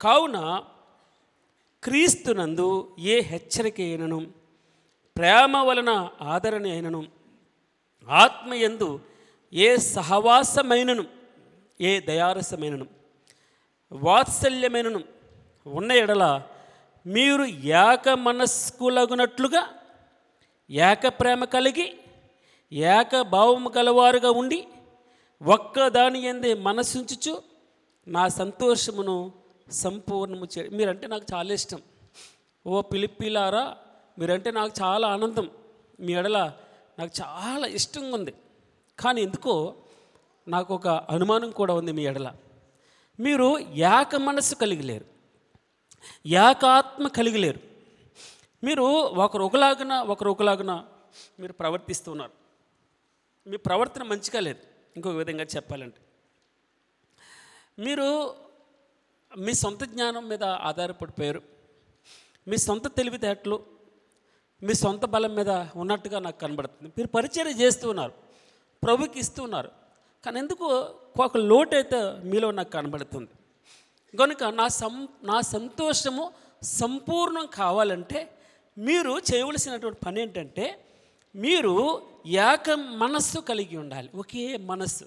కావున క్రీస్తునందు ఏ హెచ్చరిక అయినను, ప్రేమ వలన ఆదరణ అయినను, ఆత్మయందు ఏ సహవాసమైనను, ఏ దయారసమైనను, వాత్సల్యమైనను ఉన్న ఎడల మీరు ఏక మనస్కులగునట్లుగా ఏక ప్రేమ కలిగి ఏక భావము గలవారుగా ఉండి ఒక్క దాని యందే మనసుంచుచు నా సంతోషమును సంపూర్ణము చే. మీరంటే నాకు చాలా ఇష్టం. ఓ పిలిపిలారా, మీరంటే నాకు చాలా ఆనందం. మీ ఎడల నాకు చాలా ఇష్టంగా ఉంది. కానీ ఎందుకో నాకు ఒక అనుమానం కూడా ఉంది. మీ ఎడల మీరు ఏక మనస్సు కలిగి లేరు, ఏకాత్మ కలిగి లేరు. మీరు ఒకరు ఒకలాగున మీరు ప్రవర్తిస్తున్నారు. మీ ప్రవర్తన మంచిగా లేదు. ఇంకొక విధంగా చెప్పాలంటే, మీరు మీ సొంత జ్ఞానం మీద ఆధారపడిపోయారు. మీ సొంత తెలివితేటలు, మీ సొంత బలం మీద ఉన్నట్టుగా నాకు కనబడుతుంది. మీరు పరిచర్య చేస్తూ ఉన్నారు, ప్రభుకి ఇస్తూ ఉన్నారు. కానీ ఎందుకు ఒక లోటు అయితే మీలో నాకు కనబడుతుంది. కనుక నా సంతోషము సంపూర్ణం కావాలంటే మీరు చేయవలసినటువంటి పని ఏంటంటే, మీరు ఏక మనస్సు కలిగి ఉండాలి. ఒకే మనస్సు.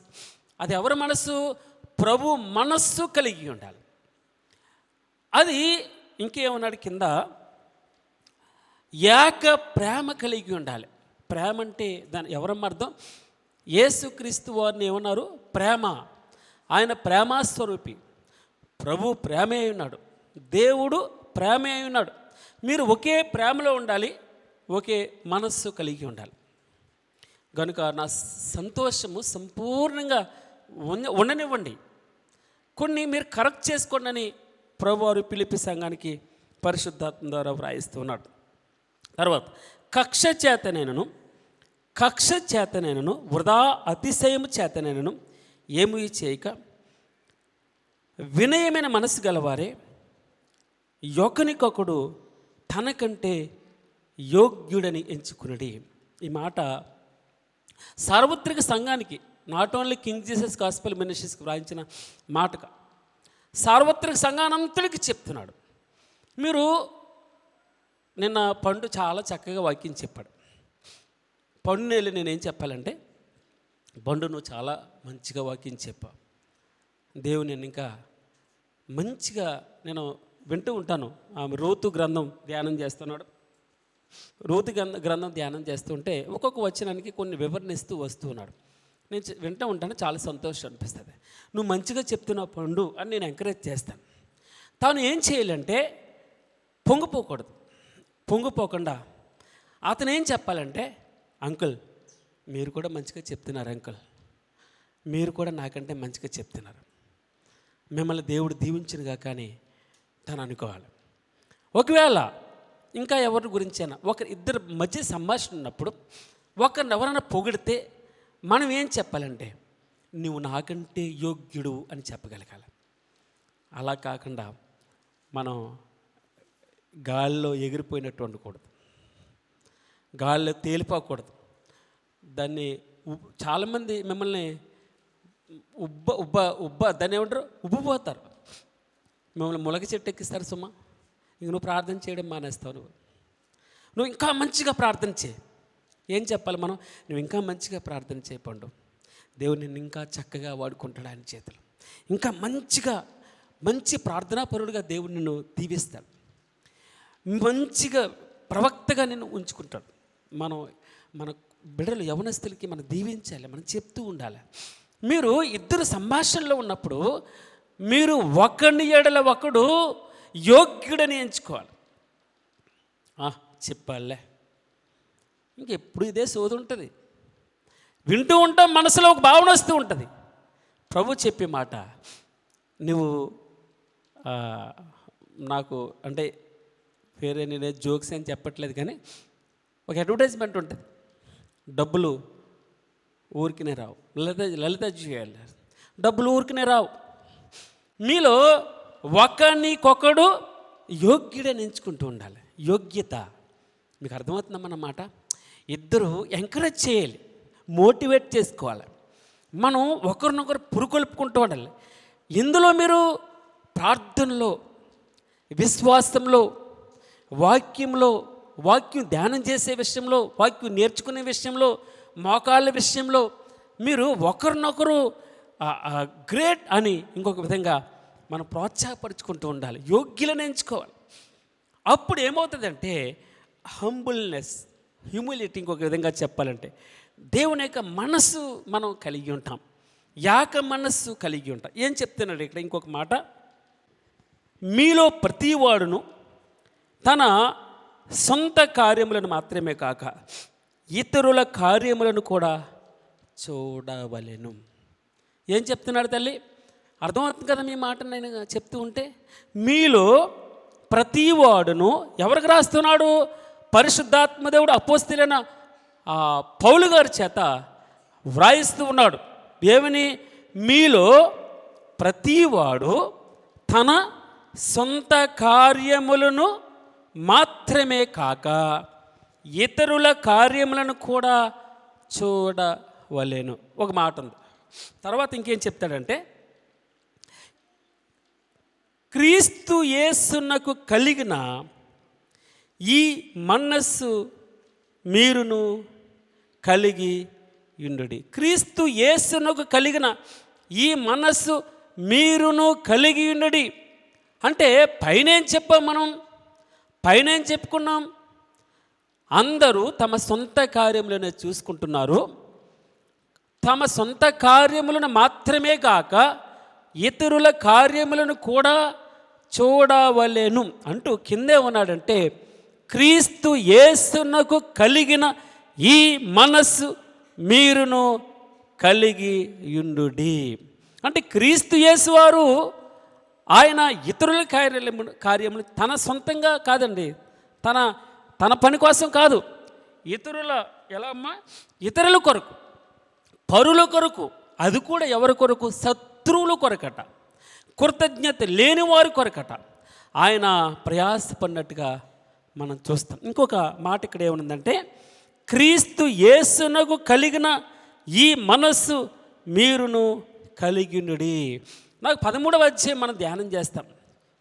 అది ఎవరి మనస్సు? ప్రభు మనస్సు కలిగి ఉండాలి. అది ఇంకేమన్నాడు కింద, ఏక ప్రేమ కలిగి ఉండాలి. ప్రేమ అంటే దాని ఎవరమ్మ అర్థం? యేసుక్రీస్తు వారిని ఏమన్నారు? ప్రేమ. ఆయన ప్రేమాస్వరూపి. ప్రభు ప్రేమే ఉన్నాడు, దేవుడు ప్రేమే అయి ఉన్నాడు. మీరు ఒకే ప్రేమలో ఉండాలి, ఒకే మనస్సు కలిగి ఉండాలి. కనుక నా సంతోషము సంపూర్ణంగా ఉండనివ్వండి. కొన్ని మీరు కరెక్ట్ చేసుకోండి అని ప్రభువారు ఫిలిప్పీ సంఘానికి పరిశుద్ధాత్మ ద్వారా వ్రాయిస్తున్నాడు. తర్వాత కక్ష చేతనైనను వృధా అతిశయము చేతనైనను ఏమీ చేయక వినయమైన మనసు గలవారే ఒకనికొకడు తనకంటే యోగ్యుడని ఎంచుకునడి. ఈ మాట సార్వత్రిక సంఘానికి, not only king Jesus gospel మినిస్ట్రీస్కి వ్రాయించిన మాటగా సార్వత్రిక సంఘానంతటికి చెప్తున్నాడు. మీరు నిన్న పండు చాలా చక్కగా వాక్యం చెప్పాడు. పండు వెళ్ళి నేనేం చెప్పాలంటే, పండు నువ్వు చాలా మంచిగా వాక్యం చెప్పావు. దేవుడు నేను ఇంకా మంచిగా నేను వింటూ ఉంటాను. ఆమె రూతు గ్రంథం ధ్యానం చేస్తున్నాడు. రూతు గ్రంథం ధ్యానం చేస్తుంటే ఒక్కొక్క వచనానికి కొన్ని వివరణిస్తూ వస్తూ ఉన్నాడు. నేను వింటూ ఉంటాను, చాలా సంతోషం అనిపిస్తుంది. నువ్వు మంచిగా చెప్తున్నావు పండు అని నేను ఎంకరేజ్ చేస్తాను. తాను ఏం చేయాలంటే పొంగిపోకుండా అతను ఏం చెప్పాలంటే, అంకుల్ మీరు కూడా మంచిగా చెప్తున్నారు, అంకుల్ మీరు కూడా నాకంటే మంచిగా చెప్తున్నారు, మిమ్మల్ని దేవుడు దీవించినగా కానీ తను అనుకోవాలి. ఒకవేళ ఇంకా ఎవరి గురించైనా ఇద్దరు మధ్య సంభాషణ ఉన్నప్పుడు ఒకరిని ఎవరైనా పొగిడితే మనం ఏం చెప్పాలంటే, నువ్వు నాకంటే యోగ్యుడు అని చెప్పగలగాలి. అలా కాకుండా మనం గాల్లో ఎగిరిపోయినట్టు ఉండకూడదు, గాల్లో తేలిపోకూడదు. దాన్ని చాలామంది మిమ్మల్ని దాన్ని ఏమంటారు, ఉబ్బిపోతారు. మిమ్మల్ని మొలక చెట్టు ఎక్కిస్తారు. సుమా ఇంక నువ్వు ప్రార్థన చేయడం మానేస్తావు. నువ్వు ఇంకా మంచిగా ప్రార్థన చేయి. ఏం చెప్పాలి మనం? నువ్వు ఇంకా మంచిగా ప్రార్థన చేయపండు, దేవుడు నిన్ను ఇంకా చక్కగా వాడుకుంటాడు ఆయన చేతులు. ఇంకా మంచి ప్రార్థనాపరుడుగా దేవుడు నిన్ను దీవిస్తాడు, మంచిగా ప్రవక్తగా నిన్ను ఉంచుకుంటాడు. మన బిడ్డలు యవనస్తులకి మనం దీవించాలి, మనం చెప్తూ ఉండాలి. మీరు ఇద్దరు సంభాషణలో ఉన్నప్పుడు మీరు ఒకరిని ఎడల ఒకడు యోగ్యుడని ఎంచుకోవాలి. చెప్పాలే, ఇంకెప్పుడు ఇదే సోది ఉంటుంది. వింటూ ఉంటాం, మనసులో ఒక భావన వస్తూ ఉంటుంది. ప్రభు చెప్పే మాట, నువ్వు నాకు అంటే వేరే నేనే జోక్స్ అని చెప్పట్లేదు, కానీ ఒక అడ్వర్టైజ్మెంట్ ఉంటుంది, డబ్బులు ఊరికినే రావు. లలిత చేయాలి, డబ్బులు ఊరికినే రావు. మీలో ఒకరికొకడు యోగ్యుడని ఎంచుకుంటూ ఉండాలి. యోగ్యత మీకు అర్థమవుతుందన్నమాట. ఇద్దరు ఎంకరేజ్ చేయాలి, మోటివేట్ చేసుకోవాలి. మనం ఒకరినొకరు పురుకొల్పుకుంటూ ఉండాలి. ఇందులో మీరు ప్రార్థనలో విశ్వాసంలో, వాక్యంలో, వాక్యం ధ్యానం చేసే విషయంలో, వాక్యం నేర్చుకునే విషయంలో, మోకాళ్ళ విషయంలో మీరు ఒకరినొకరు గ్రేట్ అని ఇంకొక విధంగా మనం ప్రోత్సాహపరుచుకుంటూ ఉండాలి. యోగ్యులను ఎంచుకోవాలి. అప్పుడు ఏమవుతుందంటే హంబుల్నెస్, హ్యూమిలిటీ, ఇంకొక విధంగా చెప్పాలంటే దేవుని యొక్క మనస్సు మనం కలిగి ఉంటాం. యాక మనస్సు కలిగి ఉంటాం. ఏం చెప్తున్నాడు ఇక్కడ ఇంకొక మాట, మీలో ప్రతివాడును తన సొంత కార్యములను మాత్రమే కాక ఇతరుల కార్యములను కూడా చూడవలెను. ఏం చెప్తున్నాడు తల్లి? అర్థమవుతుంది కదా మీ మాట నేను చెప్తూ ఉంటే? మీలో ప్రతివాడును, ఎవరికి రాస్తున్నాడు? పరిశుద్ధాత్మ దేవుడు అపోస్తలుడైన పౌలు గారి చేత వ్రాయిస్తూ ఉన్నాడు. ఏమని? మీలో ప్రతివాడు తన సొంత కార్యములను మాత్రమే కాక ఇతరుల కార్యములను కూడా చూడవలెను. ఒక మాట ఉంది. తర్వాత ఇంకేం చెప్తాడంటే, క్రీస్తు యేసునకు కలిగిన ఈ మనస్సు మీరును కలిగి యుండుడి. క్రీస్తు యేసునకు కలిగిన ఈ మనస్సు మీరును కలిగి యుండుడి అంటే పైనేం చెప్పాం మనం? పైనేం చెప్పుకున్నాం? అందరూ తమ సొంత కార్యములను చూసుకుంటున్నారు. తమ సొంత కార్యములను మాత్రమే కాక ఇతరుల కార్యములను కూడా చూడవలెను అంటూ కిందే ఉన్నాడంటే, క్రీస్తు యేసునకు కలిగిన ఈ మనస్సు మీరును కలిగి యుండుడి అంటే క్రీస్తు యేసు వారు ఆయన ఇతరుల కార్యములు తన సొంతంగా కాదండి, తన పని కోసం కాదు, ఇతరుల ఎలా అమ్మా, ఇతరుల కొరకు, పరుల కొరకు, అది కూడా ఎవరి కొరకు? శత్రువుల కొరకట, కృతజ్ఞత లేని వారి కొరకట ఆయన ప్రయాసపడినట్టుగా మనం చూస్తాం. ఇంకొక మాట ఇక్కడ ఏముందంటే, క్రీస్తు యేసునకు కలిగిన ఈ మనస్సు మీరును కలిగినుడి. నాకు 13వ అధ్యాయం మనం ధ్యానం చేస్తాం.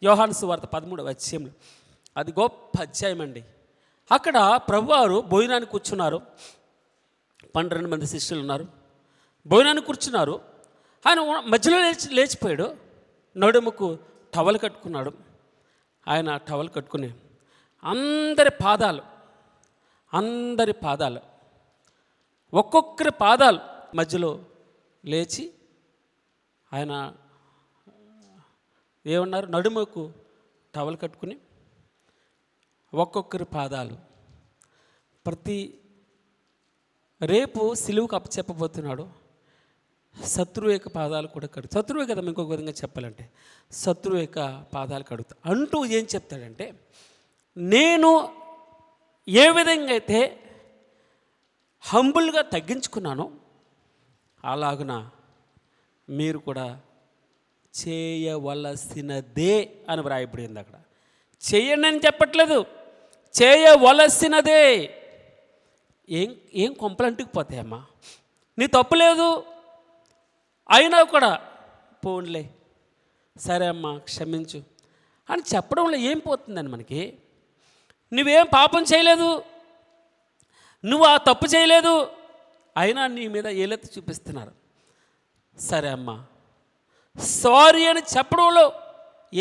యోహాను సువార్త 13వ అధ్యాయంలో అది గొప్ప అధ్యాయం అండి. అక్కడ ప్రభువారు భోజనానికి కూర్చున్నారు. 12 మంది శిష్యులు ఉన్నారు. భోజనానికి కూర్చున్నారు. ఆయన మధ్యలో లేచిపోయాడు. నడుముకు టవల్ కట్టుకున్నాడు. ఆయన టవల్ కట్టుకుని అందరి పాదాలు ఒక్కొక్కరి పాదాలు మధ్యలో లేచి ఆయన ఏమన్నారు? నడుముకు టవల్ కట్టుకుని ఒక్కొక్కరి పాదాలు రేపు సిలువుకు అప్పచెప్పబోతున్నాడు. శత్రువు యొక్క పాదాలు కూడా శత్రువే కదా ఇంకొక విధంగా చెప్పాలంటే శత్రువు యొక్క పాదాలు కడుగుతా అంటూ ఏం చెప్తాడంటే, నేను ఏ విధంగా అయితే హంబుల్గా తగ్గించుకున్నానో అలాగున మీరు కూడా చేయవలసినదే అని వ్రాయబడింది. అక్కడ చేయండి అని చెప్పట్లేదు, చేయవలసినదే. ఏం కొంపలంటికి పోతాయమ్మా, నీ తప్పు లేదు అయినా కూడా పోన్లే సరే అమ్మా క్షమించు అని చెప్పడంలో ఏం పోతుందని మనకి? నువ్వేం పాపం చేయలేదు, నువ్వు ఆ తప్పు చేయలేదు, అయినా నీ మీద ఏలెత్తి చూపిస్తున్నారు. సరే అమ్మా సారీ అని చెప్పడంలో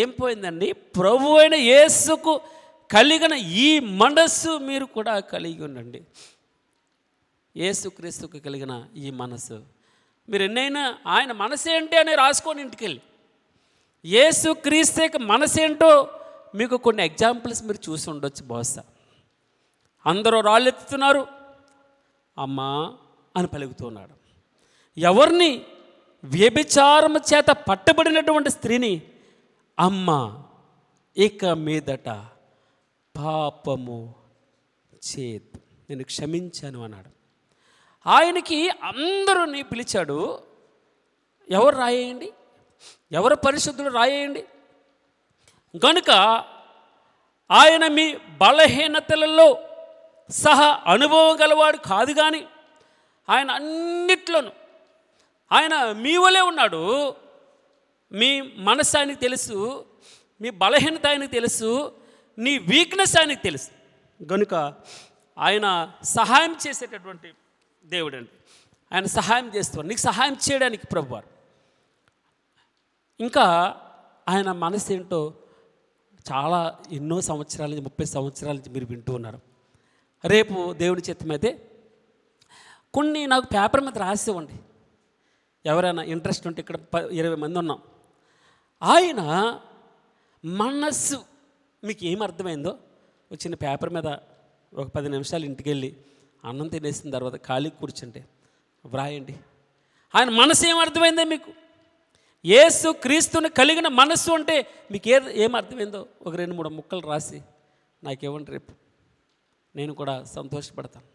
ఏం పోయిందండి? ప్రభు అయిన యేసుకు కలిగిన ఈ మనస్సు మీరు కూడా కలిగి ఉండండి. యేసుక్రీస్తుకు కలిగిన ఈ మనస్సు మీరు ఎన్నైనా ఆయన మనసేంటి అని రాసుకొని ఇంటికెళ్ళి యేసుక్రీస్తు యొక్క మనసేంటో మీకు కొన్ని ఎగ్జాంపుల్స్ మీరు చూసి ఉండొచ్చు బహుశా. అందరూ రాళ్ళెత్తుతున్నారు, అమ్మా అని పలుకుతున్నాడు. ఎవరిని? వ్యభిచారము చేత పట్టబడినటువంటి స్త్రీని అమ్మ ఇక మీదట పాపము చేదు నేను క్షమించాను అన్నాడు. ఆయనకి అందరూని పిలిచాడు. ఎవరు రాయేయండి, ఎవరు పరిశుద్ధులు రాయేయండి. కనుక ఆయన మీ బలహీనతలలో సహా అనుభవం గలవాడు కాదు, కానీ ఆయన అన్నిట్లోనూ ఆయన మీ వలే ఉన్నాడు. మీ మనసు ఆయనకి తెలుసు, మీ బలహీనత ఆయనకు తెలుసు, నీ వీక్నెస్ ఆయనకు తెలుసు. కనుక ఆయన సహాయం చేసేటటువంటి దేవుడు అండి. ఆయన సహాయం చేస్తాడు, నీకు సహాయం చేయడానికి ప్రభువారు. ఇంకా ఆయన మనసు ఏంటో చాలా ఎన్నో సంవత్సరాల నుంచి, 30 సంవత్సరాల నుంచి మీరు వింటూ ఉన్నారు. రేపు దేవుని చిత్తమైతే కొన్ని నాకు పేపర్ మీద రాసివ్వండి, ఎవరైనా ఇంట్రెస్ట్ ఉంటే. ఇక్కడ 20 మంది ఉన్నాం. ఆయన మనస్సు మీకు ఏం అర్థమైందో వచ్చిన పేపర్ మీద ఒక 10 నిమిషాలు ఇంటికి వెళ్ళి అన్నం తినేసిన తర్వాత ఖాళీ కూర్చుంటే వ్రాయండి. ఆయన మనసు ఏం అర్థమైందో మీకు, యేసు క్రీస్తుని కలిగిన మనస్సు అంటే మీకు ఏం అర్థమైందో ఒక 2-3 ముక్కలు రాసి నాకేమంటే రేపు నేను కూడా సంతోషపడతాను.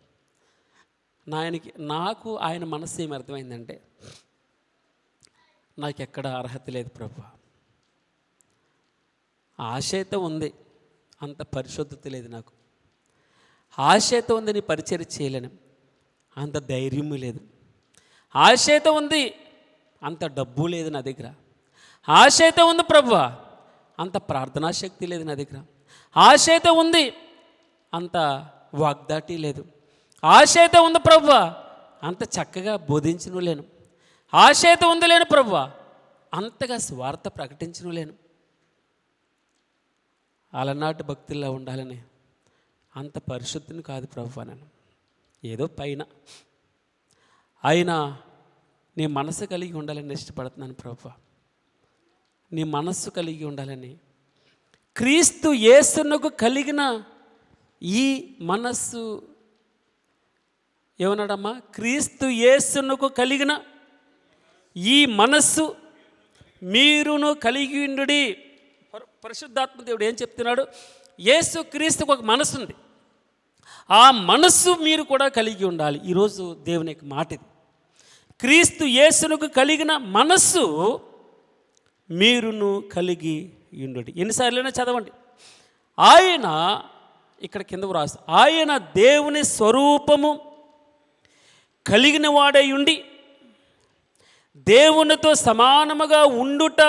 నాకు ఆయన మనస్సు ఏమి అర్థమైందంటే, నాకు ఎక్కడ అర్హత లేదు ప్రభు, ఆశ అయితే ఉంది, అంత పరిశుద్ధత లేదు నాకు. ఆశ అయితే ఉంది, నీ పరిచర్య చేయలేను, అంత ధైర్యం లేదు. ఆశ అయితే ఉంది, అంత డబ్బు లేదు నా దగ్గర. ఆశ అయితే ఉంది ప్రభువా, అంత ప్రార్థనా శక్తి లేదు నా దగ్గర. ఆశ అయితే ఉంది, అంత వాగ్దాటి లేదు. ఆశ అయితే ఉంది ప్రభువా, అంత చక్కగా బోధించను లేను. ఆశ అయితే ఉంది లేను ప్రభువా, అంతగా స్వార్థ ప్రకటించను లేను. అలనాటి భక్తుల్లో ఉండాలని అంత పరిశుద్ధిని కాదు ప్రభువా నేను. ఏదో పైన అయినా నీ మనసు కలిగి ఉండాలని ఇష్టపడుతున్నాను ప్రభువా. నీ మనస్సు కలిగి ఉండాలని, క్రీస్తు యేసునకు కలిగిన ఈ మనస్సు ఏమన్నాడమ్మా? క్రీస్తు యేసునకు కలిగిన ఈ మనస్సు మీరును కలిగి ఉండుడి. పరిశుద్ధాత్మ దేవుడు ఏం చెప్తున్నాడు? యేసు క్రీస్తుకు ఒక మనస్సు ఉంది, ఆ మనస్సు మీరు కూడా కలిగి ఉండాలి. ఈరోజు దేవుని యొక్క మాట ఇది. క్రీస్తు యేసునకు కలిగిన మనస్సు మీరును కలిగి ఉండుడి. ఎన్నిసార్లైనా చదవండి. ఆయన ఇక్కడ కింద వ్రాసు, ఆయన దేవుని స్వరూపము కలిగిన వాడై ఉండి దేవునితో సమానముగా ఉండుట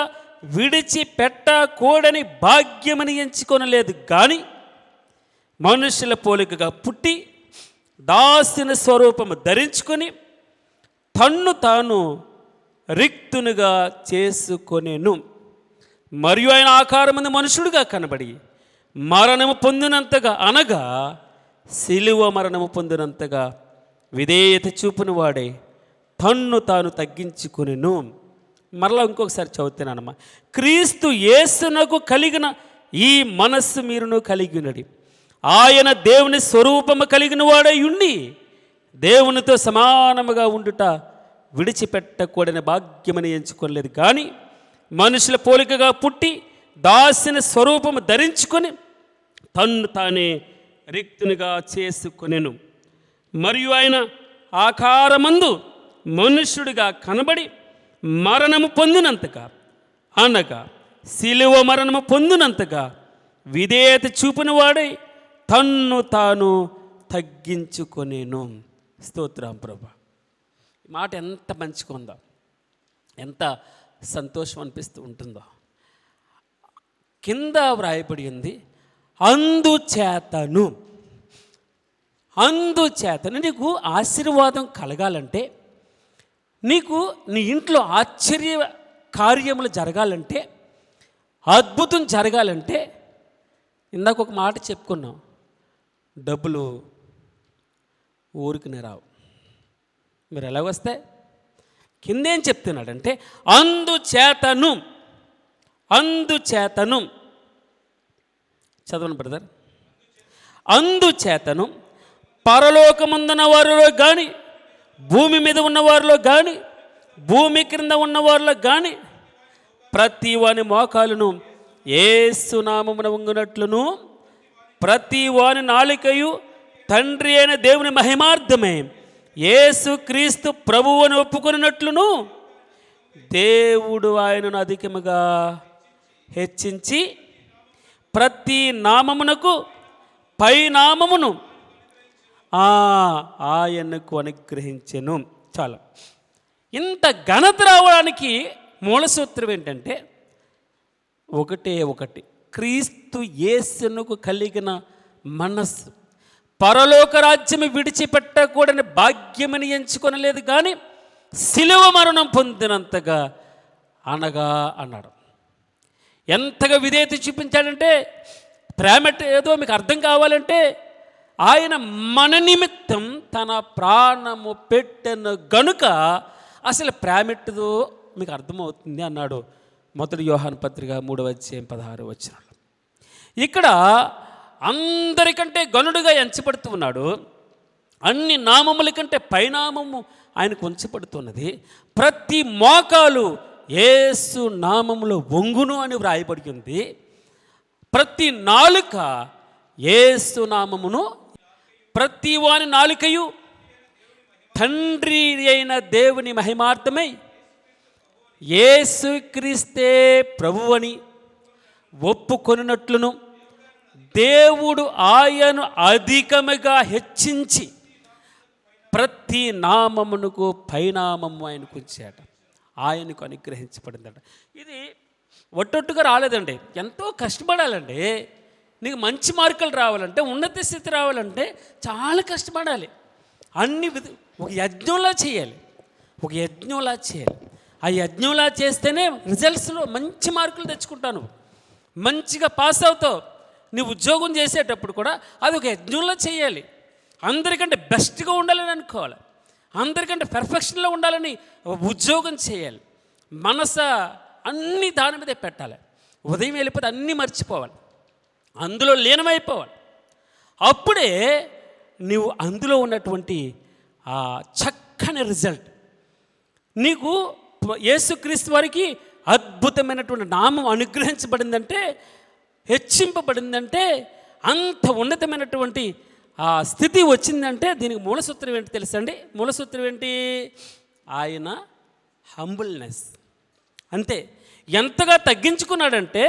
విడిచిపెట్టకూడని భాగ్యమని ఎంచుకొనలేదు కానీ, మనుషుల పోలికగా పుట్టి దాసుని స్వరూపము ధరించుకొని తన్ను తాను రిక్తునిగా చేసుకొనెను. మరియు ఆయన ఆకారమందు మనుషుడుగా కనబడి మరణము పొందినంతగా, అనగా సిలువ మరణము పొందినంతగా విధేయత చూపుని వాడే తన్ను తాను తగ్గించుకొనెను. మరలా ఇంకొకసారి చదువుతున్నానమ్మా. క్రీస్తు యేసునకు కలిగిన ఈ మనస్సు మీరును కలిగి ఉన్నది. ఆయన దేవుని స్వరూపము కలిగిన వాడై ఉండి దేవునితో సమానముగా ఉండుట విడిచిపెట్టకూడని భాగ్యమని ఎంచుకోలేదు కానీ, మనుషుల పోలికగా పుట్టి దాసుని స్వరూపము ధరించుకొని తన్ను తానే రిక్తునిగా చేసుకొనెను. మరియు ఆయన ఆకారమందు మనుష్యుడిగా కనబడి మరణము పొందినంతగా, అనగా సిలువ మరణము పొందినంతగా విధేయత చూపిన వాడై తన్ను తాను తగ్గించుకొనేను. స్తోత్రం ప్రభా. ఈ మాట ఎంత మంచిగా ఉందో, ఎంత సంతోషం అనిపిస్తూ ఉంటుందో. కింద వ్రాయబడి ఉంది, అందుచేతను నీకు ఆశీర్వాదం కలగాలంటే, నీకు నీ ఇంట్లో ఆశ్చర్య కార్యములు జరగాలంటే, అద్భుతం జరగాలంటే, ఇందాక ఒక మాట చెప్పుకున్నాం, డబ్బులు ఊరికినే రావు. మీరు ఎలా వస్తాయి? కిందేం చెప్తున్నాడంటే, అందుచేతను చదవండి బ్రదర్. అందుచేతను పరలోకముందున్న వారిలో కానీ, భూమి మీద ఉన్నవారిలో కానీ, భూమి క్రింద ఉన్నవారిలో కానీ ప్రతి వాని మోకాలును యేసు నామమున వంగునట్లును, ప్రతి వాని నాలికయు తండ్రి అయిన దేవుని మహిమార్థమే యేసు క్రీస్తు ప్రభువుని ఒప్పుకొనినట్లును, దేవుడు ఆయనను అధికముగా హెచ్చించి ప్రతి నామమునకు పై నామమును ఆయనకు అనుగ్రహించెను. చాలా ఇంత ఘనత రావడానికి మూల సూత్రం ఏంటంటే, ఒకటే ఒకటి, క్రీస్తు యేసునకు కలిగిన మనస్సు. పరలోక రాజ్యము విడిచిపెట్టకూడని భాగ్యమని ఎంచుకొనలేదు, కానీ శిలువ మరణం పొందినంతగా అనగా అన్నాడు. ఎంతగా విధేయత చూపించాడంటే, ప్రేమ ఏదో మీకు అర్థం కావాలంటే, ఆయన మన నిమిత్తం తన ప్రాణము పెట్టెను గనుక అసలు ప్రేమెట్టదో మీకు అర్థమవుతుంది అన్నాడు 1 యోహాను పత్రిక 3:16. ఇక్కడ అందరికంటే గనుడుగా ఎంచబడుతూ ఉన్నాడు. అన్ని నామముల కంటే పైనామము ఆయనకు ఉంచబడుతున్నది. ప్రతి మోకాలు యేసు నామములో వంగును అని వ్రాయబడి ఉంది. ప్రతి నాలుక యేసు నామమును, ప్రతి వాని నాలుకయు తండ్రి అయిన దేవుని మహిమార్థమై యేసుక్రీస్తే ప్రభువని ఒప్పుకొనున్నట్లును దేవుడు ఆయను అధికముగా హెచ్చించి ప్రతి నామమునకు పైనామము ఆయనకు ఉంచాట, ఆయనకు అనుగ్రహించబడిందట. ఇది ఒట్టొట్టుగా రాలేదండి, ఎంతో కష్టపడాలండి. నీకు మంచి మార్కులు రావాలంటే, ఉన్నత స్థితి రావాలంటే చాలా కష్టపడాలి. అన్ని ఒక యజ్ఞంలా చేయాలి, ఒక యజ్ఞంలా చేయాలి. ఆ యజ్ఞంలా చేస్తేనే రిజల్ట్స్లో మంచి మార్కులు తెచ్చుకుంటాను, మంచిగా పాస్ అవుతావు. నీ ఉద్యోగం చేసేటప్పుడు కూడా అది ఒక యజ్ఞంలో చేయాలి. అందరికంటే బెస్ట్గా ఉండాలని అనుకోవాలి, అందరికంటే పెర్ఫెక్షన్లో ఉండాలని ఉద్యోగం చేయాలి. మనస అన్నీ దాని మీదే పెట్టాలి. ఉదయం వెళ్ళిపోతే అన్నీ మర్చిపోవాలి, అందులో లీనమైపోవాలి. అప్పుడే నీవు అందులో ఉన్నటువంటి ఆ చక్కని రిజల్ట్ నీకు యేసుక్రీస్తు వారికి అద్భుతమైనటువంటి నామం అనుగ్రహించబడిందంటే, హెచ్చింపబడిందంటే, అంత ఉన్నతమైనటువంటి ఆ స్థితి వచ్చిందంటే దీనికి మూలసూత్రం ఏంటి తెలుసండి? మూలసూత్రం ఏంటి? ఆయన హంబుల్నెస్. అంతే. ఎంతగా తగ్గించుకున్నాడంటే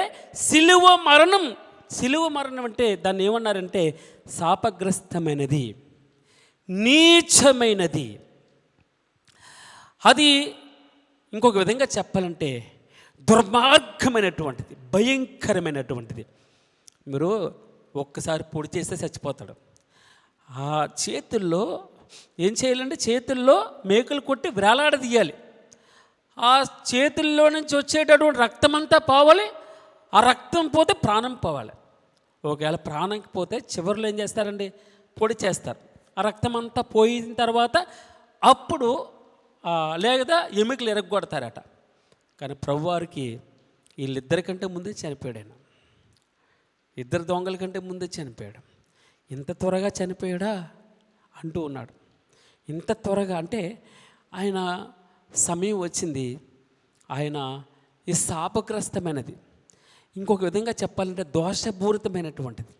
శిలువ మరణం అంటే దాన్ని ఏమన్నారంటే శాపగ్రస్తమైనది, నీచమైనది. అది ఇంకొక విధంగా చెప్పాలంటే దుర్మార్గమైనటువంటిది, భయంకరమైనటువంటిది. మీరు ఒక్కసారి పొడి చేస్తే చచ్చిపోతాడు. ఆ చేతుల్లో ఏం చేయాలంటే, చేతుల్లో మేకులు కొట్టి వేలాడదీయాలి. ఆ చేతుల్లో నుంచి వచ్చేటటువంటి రక్తం అంతా పోవాలి. ఆ రక్తం పోతే ప్రాణం పోవాలి. ఒకవేళ ప్రాణంకి పోతే చివరిలో ఏం చేస్తారండి? పొడి చేస్తారు. ఆ రక్తం అంతా పోయిన తర్వాత అప్పుడు లేదా ఎముకలు ఎరగొడతారట. కానీ ప్రభువారికి వీళ్ళిద్దరికంటే ముందే చనిపోయాడు ఆయన. 2 దొంగల కంటే ముందే చనిపోయాడు. ఇంత త్వరగా చనిపోయాడా అంటూ ఉన్నాడు. ఇంత త్వరగా అంటే ఆయన సమయం వచ్చింది. ఆయన ఈ శాపగ్రస్తమైనది, ఇంకొక విధంగా చెప్పాలంటే దోషపూరితమైనటువంటిది,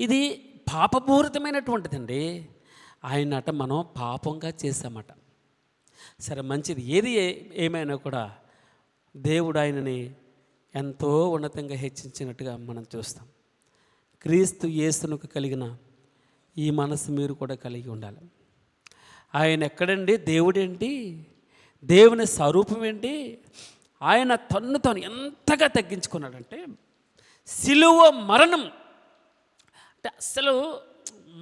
ఇది పాపపూరితమైనటువంటిది అండి. ఆయనట మనం పాపంగా చేశామట. సరే మంచిది, ఏది ఏమైనా కూడా దేవుడు ఆయనని ఎంతో ఉన్నతంగా హెచ్చించినట్టుగా మనం చూస్తాం. క్రీస్తు యేసునకు కలిగిన ఈ మనసు మీరు కూడా కలిగి ఉండాలి. ఆయన ఎక్కడండి? దేవుడేంటి? దేవుని స్వరూపం ఏంటి? ఆయన తన్ను ఎంతగా తగ్గించుకున్నాడంటే శిలువ మరణం అంటే అసలు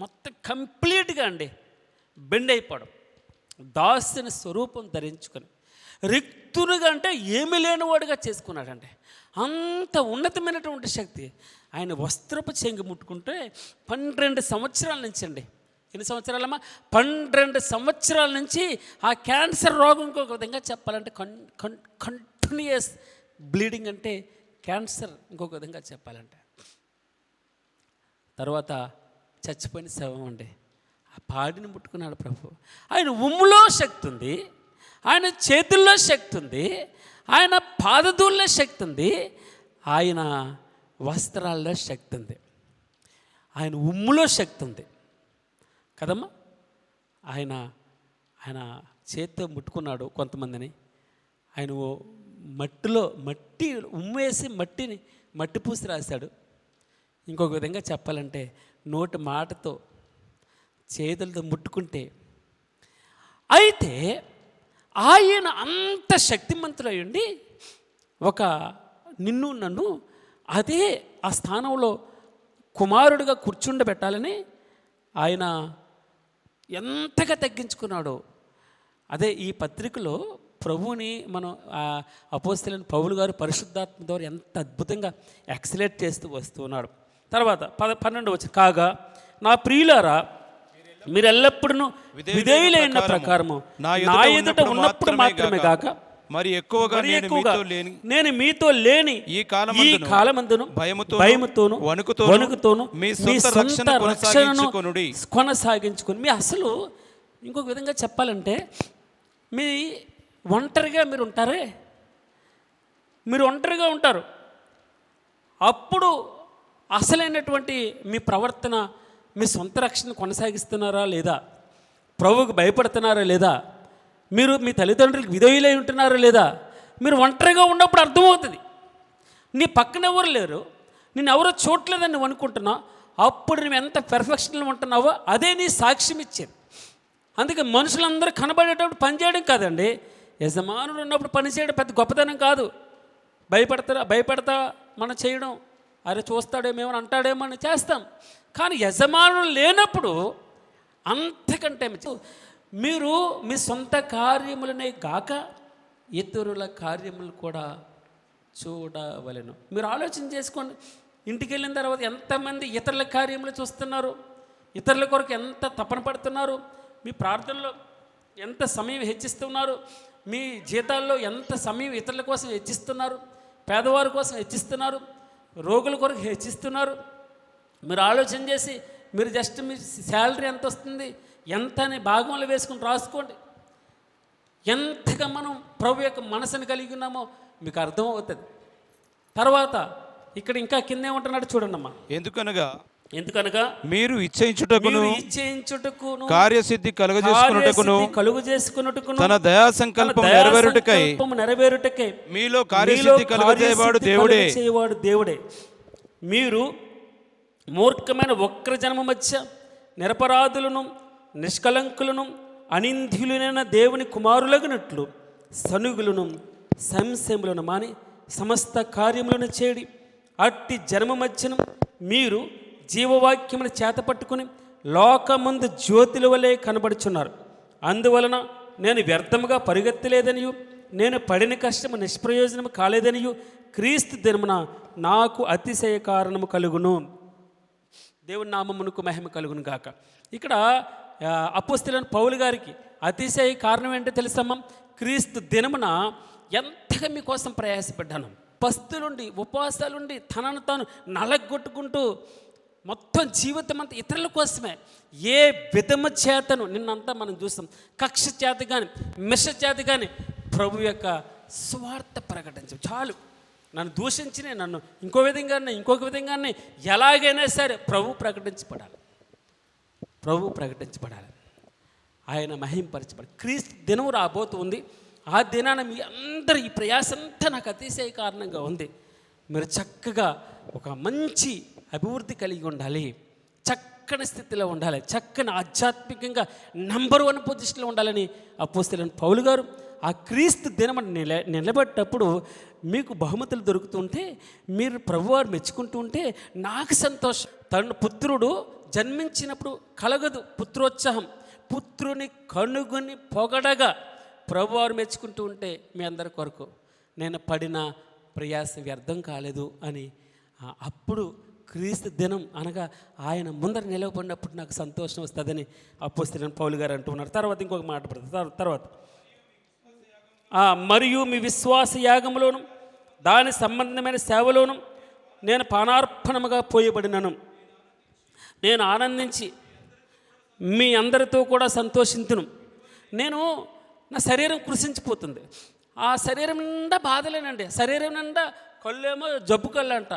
మొత్తం కంప్లీట్గా అండి బెండ్ అయిపోవడం, దాసుని స్వరూపం ధరించుకొని రిక్తునుగా అంటే ఏమీ లేనివాడుగా చేసుకున్నాడంటే అంత ఉన్నతమైనటువంటి శక్తి. ఆయన వస్త్రపు చెంగు ముట్టుకుంటే 12 సంవత్సరాల నుంచి అండి, ఎన్ని సంవత్సరాలమ్మా? 12 సంవత్సరాల నుంచి ఆ క్యాన్సర్ రోగం, ఇంకొక విధంగా చెప్పాలంటే కంటిన్యూయస్ బ్లీడింగ్ అంటే క్యాన్సర్, ఇంకొక విధంగా చెప్పాలంటే. తర్వాత చచ్చిపోయిన శవం అండి. ఆ పాడిని ముట్టుకున్నాడు ప్రభు. ఆయన ఉమ్ములో శక్తి ఉంది, ఆయన చేతుల్లో శక్తి ఉంది, ఆయన పాదధూళ్ళలో శక్తి ఉంది, ఆయన వస్త్రాల్లో శక్తి ఉంది, ఆయన ఉమ్ములో శక్తి ఉంది కదమ్మా. ఆయన చేత్తో ముట్టుకున్నాడు కొంతమందిని. ఆయన మట్టి ఉమ్మేసి మట్టి పూసి రాశాడు. ఇంకొక విధంగా చెప్పాలంటే నోటి మాటతో చేతులతో ముట్టుకుంటే. అయితే ఆయన అంత శక్తిమంతుడయ్యండి ఒక నిన్ను నన్ను అదే ఆ స్థానంలో కుమారుడిగా కూర్చుండబెట్టాలని ఆయన ఎంతగా తగ్గించుకున్నాడో. అదే ఈ పత్రికలో ప్రభువుని మనం అపోస్తలుడైన పౌలు గారు పరిశుద్ధాత్మ ద్వారా ఎంత అద్భుతంగా ఎక్సలేట్ చేస్తూ వస్తున్నాడు. తర్వాత 12 వచ్చి, కాగా నా ప్రియులారా, మీరు ఎల్లప్పుడూ విధేయులైన ప్రకారము నా ఎదుట ఉన్నప్పుడు మాత్రమే కాక మరి ఎక్కువగా నేను మీతో లేని ఈ కాలమందును భయముతోను వణుకుతోను మీ సొంత రక్షణను కొనసాగించుకొని. మీ అసలు ఇంకొక విధంగా చెప్పాలంటే, మీ ఒంటరిగా మీరు ఉంటారే, మీరు ఒంటరిగా ఉంటారు. అప్పుడు అసలైనటువంటి మీ ప్రవర్తన, మీ సొంత రక్షణ కొనసాగిస్తున్నారా లేదా, ప్రభువుకు భయపడుతున్నారా లేదా, మీరు మీ తల్లిదండ్రులకు విధేయులై ఉంటున్నారా లేదా, మీరు ఒంటరిగా ఉన్నప్పుడు అర్థమవుతుంది. నీ పక్కన ఎవరు లేరు, నేను ఎవరో చూడలేదని నువ్వు అనుకుంటున్నావు, అప్పుడు నువ్వు ఎంత పెర్ఫెక్షన్లో ఉంటున్నావో అదే నీ సాక్ష్యం ఇచ్చేది. అందుకే మనుషులందరూ కనబడేటప్పుడు పనిచేయడం కాదండి, యజమానుడు ఉన్నప్పుడు పనిచేయడం పెద్ద గొప్పతనం కాదు. భయపడతా మనం చేయడం, అరే చూస్తాడేమో అంటాడేమో అని చేస్తాం. కానీ యజమానులు లేనప్పుడు అంతకంటే మీరు మీ సొంత కార్యములనే గాక ఇతరుల కార్యములు కూడా చూడవలెను. మీరు ఆలోచన చేసుకోండి, ఇంటికి వెళ్ళిన తర్వాత ఎంతమంది ఇతరుల కార్యములు చూస్తున్నారు, ఇతరుల కొరకు ఎంత తపన పడుతున్నారు, మీ ప్రార్థనలో ఎంత సమయం హెచ్చిస్తున్నారు, మీ జీతాల్లో ఎంత సమయం ఇతరుల కోసం హెచ్చిస్తున్నారు, పేదవారి కోసం హెచ్చిస్తున్నారు, రోగుల కొరకు హెచ్చిస్తున్నారు. మీరు ఆలోచన చేసి మీరు జస్ట్ మీ శాలరీ ఎంత వస్తుంది ఎంత అని భాగంలో వేసుకుని రాసుకోండి. ఎంతగా మనం ప్రభు యొక్క మనసుని కలిగి ఉన్నామో మీకు అర్థమవుతుంది. తర్వాత ఇక్కడ ఇంకా కింద ఏమంటున్నాడు చూడండి అమ్మా. ఎందుకనగా మీరు ఇచ్చేయించుటకును కార్యసిద్ధి కలుగజేసుకున్నట్టుకును తన దయా సంకల్పం నెరవేరుటకై మీలో కార్యసిద్ధి కలుగజేయవాడు దేవుడే. మీరు మూర్ఖమైన వక్రజనము మధ్య నిరపరాధులను నిష్కలంకులను అనింద్యులైన దేవుని కుమారులగునట్లు సనుగులను సంశయములను మాని సమస్త కార్యములను చేడి అట్టి జన్మ మధ్యను మీరు జీవవాక్యమును చేతపట్టుకుని లోకమందు జ్యోతుల వలె కనబడుచున్నారు. అందువలన నేను వ్యర్థముగా పరిగెత్తలేదనియు నేను పడిన కష్టము నిష్ప్రయోజనము కాలేదనియు క్రీస్తు దినమున నాకు అతిశయ కారణము కలుగును. దేవుని నామమునకు మహిమ కలుగును గాక. ఇక్కడ అపోస్తలుడైన పౌలు గారికి అతిశయ కారణం ఏంటో తెలుసమ్మా, క్రీస్తు దినమున ఎంతగా మీకోసం ప్రయాసపడ్డాను, పస్తులుండి ఉపవాసాలుండి తనను తాను నలగొట్టుకుంటూ మొత్తం జీవితం అంతా ఇతరుల కోసమే. ఏ విధము చేతను నిన్నంతా మనం చూస్తాం, కక్ష చేత కానీ మిష చేత కానీ ప్రభు యొక్క స్వార్థ ప్రకటించు చాలు. నన్ను దూషించిన నన్ను ఇంకొక విధంగానే ఎలాగైనా సరే ప్రభు ప్రకటించబడాలి, ఆయన మహింపరచబడాలి. క్రీస్తు దినం రాబోతుంది. ఆ దినాన మీ అందరూ ఈ ప్రయాసంతా నాకు అతిశయ కారణంగా ఉంది. మీరు చక్కగా ఒక మంచి అభివృద్ధి కలిగి ఉండాలి, చక్కని స్థితిలో ఉండాలి, చక్కని ఆధ్యాత్మికంగా నంబర్ 1 పొజిషన్లో ఉండాలని అపోస్తలుడైన పౌలు గారు ఆ క్రీస్తు దినం నిలబెట్టప్పుడు మీకు బహుమతులు దొరుకుతుంటే మీరు ప్రభువారు మెచ్చుకుంటూ ఉంటే నాకు సంతోషం. పుత్రుడు జన్మించినప్పుడు కలగదు పుత్రోత్సాహం, పుత్రుని కనుగొని పొగడగా ప్రభువారు మెచ్చుకుంటూ ఉంటే మీ అందరి కొరకు నేను పడిన ప్రయాస వ్యర్థం కాలేదు అని అప్పుడు క్రీస్తు దినం అనగా ఆయన ముందర నిలవబడినప్పుడు నాకు సంతోషం వస్తుందని అపోస్తలుడైన పౌలు గారు అంటున్నారు. తర్వాత ఇంకొక మాట పడుతుంది. తర్వాత మరియు మీ విశ్వాస యాగములోను దాని సంబంధమైన సేవలోను నేను పానార్పణముగా పోయబడినను. నేను ఆనందించి మీ అందరితో కూడా సంతోషించును. నా శరీరం కృషించిపోతుంది, ఆ శరీరం నిండా బాధలేనండి, శరీరం నిండా కళ్ళేమో జబ్బు కళ్ళు అంట,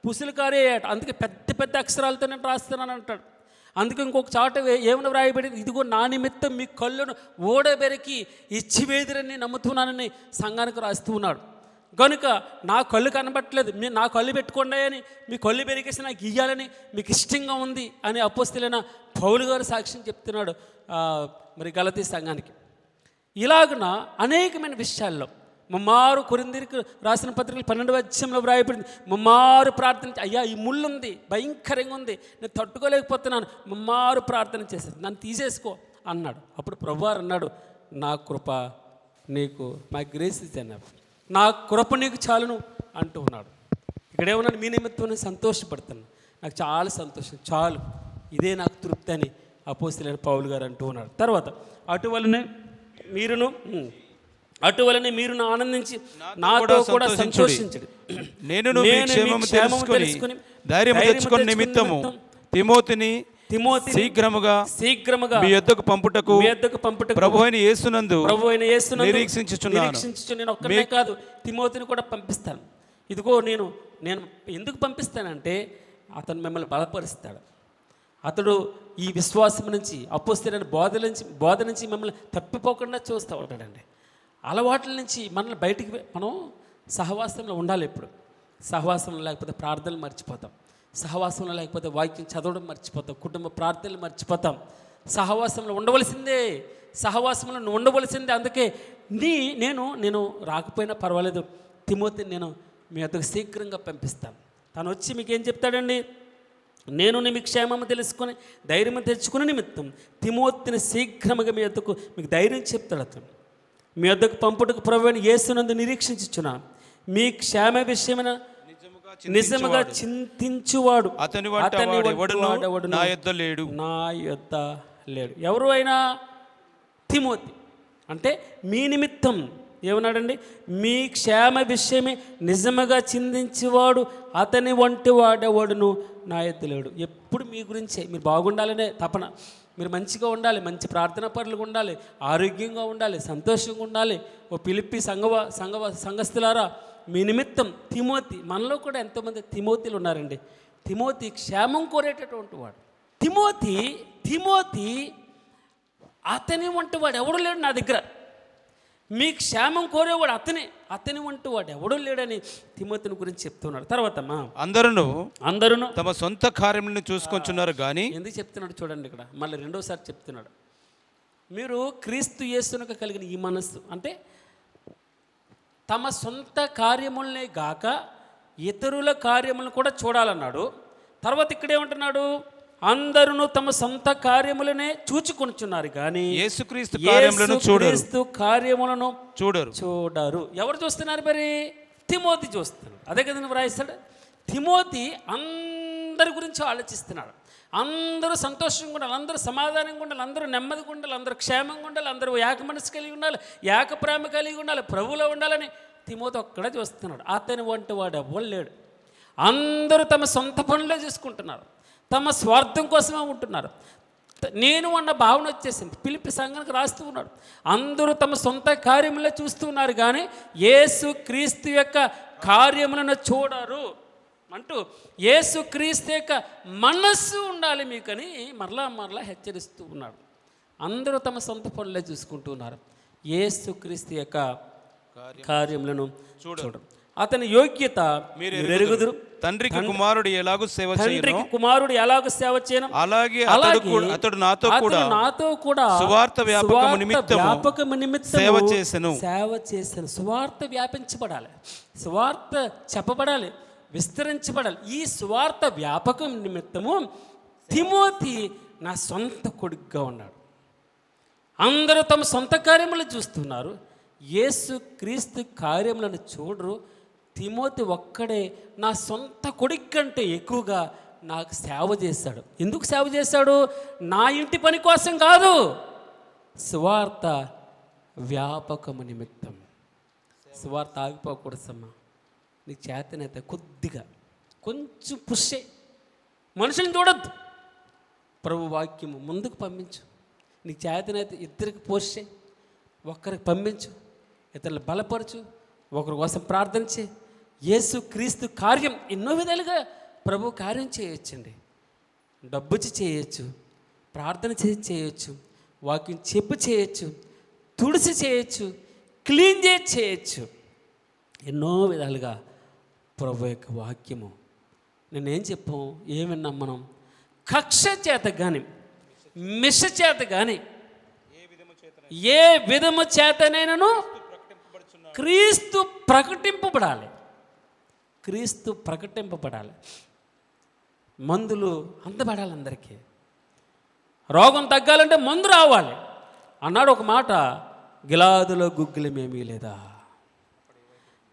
పుసులు కారేయట, అందుకే పెద్ద పెద్ద అక్షరాలతో నేను రాస్తున్నాను అంటాడు. అందుకే ఇంకొక చాట ఏమైనా వ్రాయబడింది, ఇదిగో నా నిమిత్తం మీ కళ్ళను ఓడబెరికి ఇచ్చివేదిరని నమ్ముతున్నానని సంఘానికి రాస్తూ ఉన్నాడు. కనుక నా కళ్ళు కనబట్టలేదు, మీరు నా కళ్ళు పెట్టుకోండి అని, మీ కళ్ళు పెరిగేసి నాకు ఇయ్యాలని మీకు ఇష్టంగా ఉంది అని అపోస్తలుడైన పౌలు గారు సాక్ష్యం చెప్తున్నాడు మరి గలతీ సంఘానికి. ఇలాగున అనేకమైన విషయాల్లో ముమ్మారు కొరింథీయులకు రాసిన పత్రికలు 12వ అధ్యాయంలో వ్రాయబడింది. ముమ్మారు ప్రార్థన, అయ్యా ఈ ముళ్ళు ఉంది, భయంకరంగా ఉంది, నేను తట్టుకోలేకపోతున్నాను, ముమ్మారు ప్రార్థన చేశాను, నన్ను తీసేసుకో అన్నాడు. అప్పుడు ప్రభువారు అన్నాడు, నా కృప నీకు, మై గ్రేస్ ఇస్ ఎనఫ్, నా కృప నీకు చాలును అంటూ ఉన్నాడు. ఇక్కడేమన్నాడు, మీ నిమిత్తం నేను సంతోషపడుతున్నాను, నాకు చాలా సంతోషం, చాలు, ఇదే నాకు తృప్తి అని అపోస్తలుడైన పౌలు గారు అంటూ ఉన్నాడు. తర్వాత అటువలనే మీరును ఆనందించి నాతో కూడా సంతోషించండి, నేను మీ క్షేమము తెలుసుకొని ధైర్యం తెచ్చుకొని నిమిత్తము తిమోతిని శీఘ్రముగా మీ యొద్దకు పంపుటకు ప్రభువైన యేసునందు నిరీక్షించుచున్నాను. నేను ఒక్కనే కాదు, తిమోతిని కూడా పంపిస్తాను. ఇదిగో నేను ఎందుకు పంపిస్తానంటే అతను మిమ్మల్ని బలపరుస్తాడు. అతడు ఈ విశ్వాసం నుంచి, అపోస్తలుడైన బోధ నుంచి మిమ్మల్ని తప్పిపోకుండా చూస్తూ ఉంటాడండి. అలవాట్ల నుంచి మనల్ని బయటికి, మనం సహవాసంలో ఉండాలి. ఎప్పుడు సహవాసంలో లేకపోతే ప్రార్థనలు మర్చిపోతాం, సహవాసంలో లేకపోతే వాక్యం చదవడం మర్చిపోతాం, కుటుంబ ప్రార్థనలు మర్చిపోతాం. సహవాసంలో ఉండవలసిందే, సహవాసంలో నువ్వు ఉండవలసిందే. అందుకే నేను రాకపోయినా పర్వాలేదు, తిమోతిని నేను మీ వద్దకు శీఘ్రంగా పంపిస్తాను. తను వచ్చి మీకేం చెప్తాడండి, నేను మీ క్షేమము తెలుసుకొని ధైర్యం తెచ్చుకునే నిమిత్తం తిమోతిని శీఘ్రముగా మీ వద్దకు, మీకు ధైర్యం చెప్తాడు. అతను మీ వద్దకు పంపుటకు ప్రభువైన యేసునందు నిరీక్షించుచున్నాను. మీ క్షేమ విషయమైన నిజముగా చింతించువాడు అతని నా యొద్ద లేడు. ఎవరు అయినా తిమోతి అంటే మీ నిమిత్తం ఏమన్నాడండి, మీ క్షేమ విషయమే నిజముగా చిందించేవాడు అతని వంటి వాడెవడును నా యొద్ద లేడు. ఎప్పుడు మీ గురించే, మీరు బాగుండాలనే తపన, మీరు మంచిగా ఉండాలి, మంచి ప్రార్థనా పరులుగా ఉండాలి, ఆరోగ్యంగా ఉండాలి, సంతోషంగా ఉండాలి. ఓ పిలిపి సంఘస్థులారా, మీ నిమిత్తం తిమోతి, మనలో కూడా ఎంతోమంది తిమోతిలు ఉన్నారండి. తిమోతి క్షేమం కోరేటటువంటి వాడు. తిమోతి అతని వంటి వాడు ఎవడు లేడు నా దగ్గర. మీ క్షేమం కోరేవాడు అతని వంటి వాడు ఎవడూ లేడని తిమోతిని గురించి చెప్తున్నాడు. తర్వాత అందరూ తమ సొంత కార్యములను చూసుకొంచున్నారు కానీ, ఎందుకు చెప్తున్నాడు చూడండి, ఇక్కడ మళ్ళీ రెండోసారి చెప్తున్నాడు, మీరు క్రీస్తు యేసునకు కలిగిన ఈ మనస్సు అంటే తమ సొంత కార్యములనే గాక ఇతరుల కార్యములను కూడా చూడాలన్నాడు. తర్వాత ఇక్కడేమంటున్నాడు, అందరూ తమ సొంత కార్యములనే చూచుకొనుచున్నారు కానీ యేసుక్రీస్తు కార్యములను చూడరు. ఎవరు చూస్తున్నారు మరి? తిమోతి చూస్తున్నాడు. అదే కదా వ్రాయిస్తాడు. తిమోతి అందరి గురించి ఆలోచిస్తున్నాడు. అందరూ సంతోషంగా ఉండాలి, అందరూ సమాధానంగా ఉండాలి, అందరూ నెమ్మదిగా ఉండాలి, అందరూ క్షేమంగా ఉండాలి, అందరూ ఏక మనసు కలిగి ఉండాలి, ఏక ప్రేమ కలిగి ఉండాలి, ప్రభువులో ఉండాలని తిమోతి ఒక్కడే చూస్తున్నాడు. అతని వంటి వాడు ఎవ్వరు లేడు. అందరూ తమ సొంత పనులే చూసుకుంటున్నారు, తమ స్వార్థం కోసమే ఉంటున్నారు. నేను అన్న భావన వచ్చేసింది. ఫిలిప్పీ సంఘానికి రాస్తూ ఉన్నాడు, అందరూ తమ సొంత కార్యములే చూస్తున్నారు కానీ యేసు క్రీస్తు యొక్క కార్యములను చూడరు అంటూ యేసు క్రీస్తు యొక్క మనస్సు ఉండాలి మీకని మరలా హెచ్చరిస్తూ ఉన్నాడు. అందరూ తమ సొంత పనులే చూసుకుంటున్నారు, యేసు క్రీస్తు యొక్క కార్యములను చూడరు. అతని యోగ్యత మీరు ఎరుగుదురు. తండ్రికి కుమారుడు ఎలాగూ సేవ చేయను అలాగే అతడు నాతో కూడా సువార్త వ్యాపకము నిమిత్తము సేవ చేసెను. సువార్త వ్యాపించబడాలి, సువార్త చెప్పబడాలి, విస్తరించబడాలి. ఈ సువార్త వ్యాపకం నిమిత్తము తిమోతి నా సొంత కొడుకుగా ఉన్నాడు. అందరూ తమ సొంత కార్యములు చూస్తున్నారు, యేసు క్రీస్తు కార్యములను చూడరు. తిమోతి ఒక్కడే నా సొంత కొడుకు కంటే ఎక్కువగా నాకు సేవ చేశాడు. ఎందుకు సేవ చేశాడు? నా ఇంటి పని కోసం కాదు, సువార్త వ్యాపకము నిమిత్తం. సువార్త ఆగిపోకూడదమ్మా. నీ చేతనైతే కొంచెం పుష్షే, మనుషులను చూడొద్దు, ప్రభు వాక్యము ముందుకు పంపించు. నీ చేతనైతే ఇద్దరికి పోషే, ఒక్కరికి పంపించు, ఇతరులు బలపరచు, ఒకరి కోసం ప్రార్థన చేయి. యేసు క్రీస్తు కార్యం ఎన్నో విధాలుగా ప్రభు కార్యం చేయొచ్చండి. డబ్బుచి చేయొచ్చు, ప్రార్థన చేయొచ్చు, వాక్యం చెప్పు చేయొచ్చు, తుడిసి చేయొచ్చు, క్లీన్ చేయొచ్చు. ఎన్నో విధాలుగా ప్రభు యొక్క వాక్యము. నేనేం చెప్పాం, ఏం విన్నాం మనం? కక్ష చేత కానీ మిష చేత కానీ ఏ విధము చేతనైనను క్రీస్తు ప్రకటింపబడాలి. క్రీస్తు ప్రకటింపబడాలి. మందులు అందబడాలి అందరికీ. రోగం తగ్గాలంటే మందు రావాలి అన్నాడు. ఒక మాట, గిలాదులో గుగ్గులమేమీ లేదా,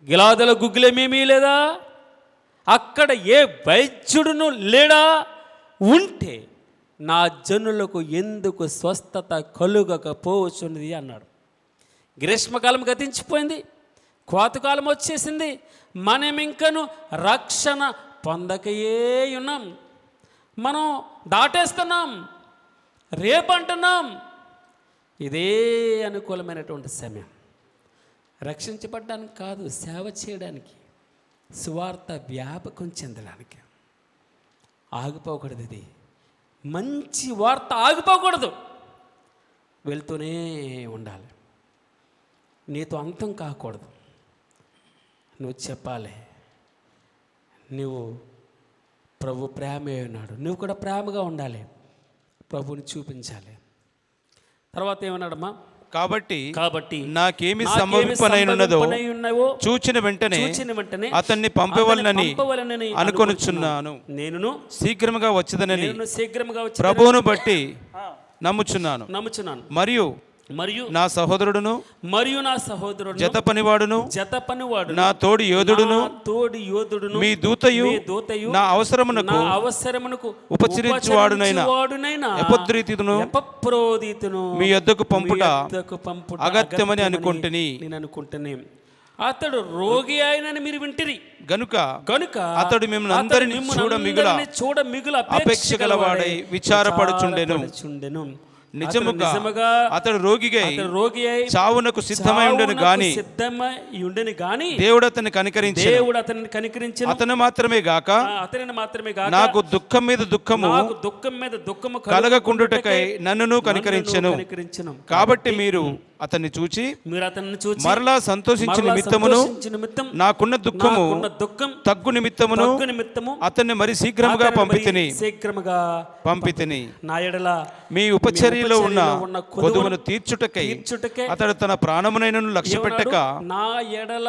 గిలాదులో గుగ్గులమేమీ లేదా, అక్కడ ఏ వైద్యుడును లేడా, ఉంటే నా జనులకు ఎందుకు స్వస్థత కలుగకపోవచ్చున్నది అన్నాడు. గ్రీష్మకాలం గతించిపోయింది, కోతకాలం వచ్చేసింది, మనం ఇంకను రక్షణ పొందకయే ఉన్నాం. మనం దాటేస్తున్నాం, రేపు అంటున్నాం. ఇదే అనుకూలమైనటువంటి సమయం రక్షించబడ్డానికి కాదు, సేవ చేయడానికి, సువార్త వ్యాపకం చెందడానికి. ఆగిపోకూడదు. ఇది మంచి వార్త ఆగిపోకూడదు, వెళ్తూనే ఉండాలి. నీతో అంతం కాకూడదు. నువ్వు చెప్పాలి, నువ్వు ప్రభు ప్రేమే ఉన్నాడు, నువ్వు కూడా ప్రేమగా ఉండాలి, ప్రభుని చూపించాలి. తర్వాత ఏమన్నాడమ్మా, కాబట్టి నాకేమి సమర్పణయున్నదో చూచిన వెంటనే అతన్ని పంపవలనని అనుకొనుచున్నాను. నేను శీఘ్రముగా వచ్చేదనని ప్రభువును బట్టి నమ్ముచున్నాను. మరియు నా సహోదరుడును జత పనివాడును నా తోడి యోధుడును మీ దూతయు నా అవసరమునకు ఉపచరించువాడునైన ఎపొద్రీతిను మీ యొద్దకు పంపుట అగత్యమని అనుకుంటుని. అతడు రోగి ఆయనని మీరు వింటిరి గనుక అతడు మిమ్మల్ని అందరినీ చూడ మిగుల అపేక్ష గలవాడై విచారపడుచుండెను. నిజముగా అతడు రోగి అయి చావునకు సిద్ధమై ఉండెను గాని దేవుడు అతన్ని కనికరించి అతను మాత్రమే గాక నాకు దుఃఖం మీద దుఃఖము కలగకుండుటకై నన్నును కనికరించెను. కాబట్టి మీరు అతన్ని చూచి మరలా సంతోషించిన నిమిత్తమును నాకున్న దుఃఖము తగ్గు నిమిత్తమును అతన్ని మరి శీఘ్రముగా పంపితిని. నా ఎడల మీ ఉపచర్యలో ఉన్న కొదువును తీర్చుటకై అతడు తన ప్రాణమునైనను లక్ష్యపెట్టక, నా ఎడల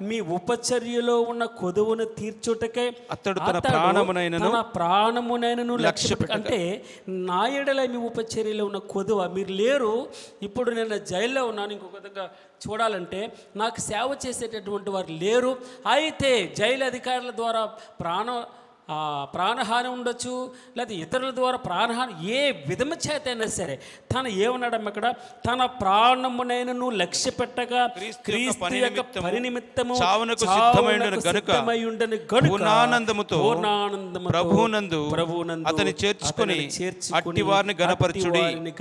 మీ ఉపచర్యలో ఉన్న కొదువును తీర్చుటకై అతడు తన ప్రాణమునైనను లక్ష్యపెట్టక. అంటే నా ఎడల మీ ఉపచర్యలో ఉన్న కొదువ, మీరు లేరు, ఇప్పుడు నేను జైల్లో ఉన్నాను, ఇంకొక విధంగా చూడాలంటే నాకు సేవ చేసేటటువంటి వారు లేరు. అయితే జైలు అధికారుల ద్వారా ప్రాణహాని ఉండొచ్చు, లేదా ఇతరుల ద్వారా ప్రాణహాని, ఏ విధము చేతైనా సరే తను ఏమన్నాడమ్మ ఇక్కడ, తన ప్రాణమునైనను లక్ష్య పెట్టగా క్రీస్తు యొక్క పని నిమిత్తము సిద్ధమై ఉండెను గనుక పూర్ణానందముతో ప్రభువునందు అతని చేర్చుకొని అట్టి వారిని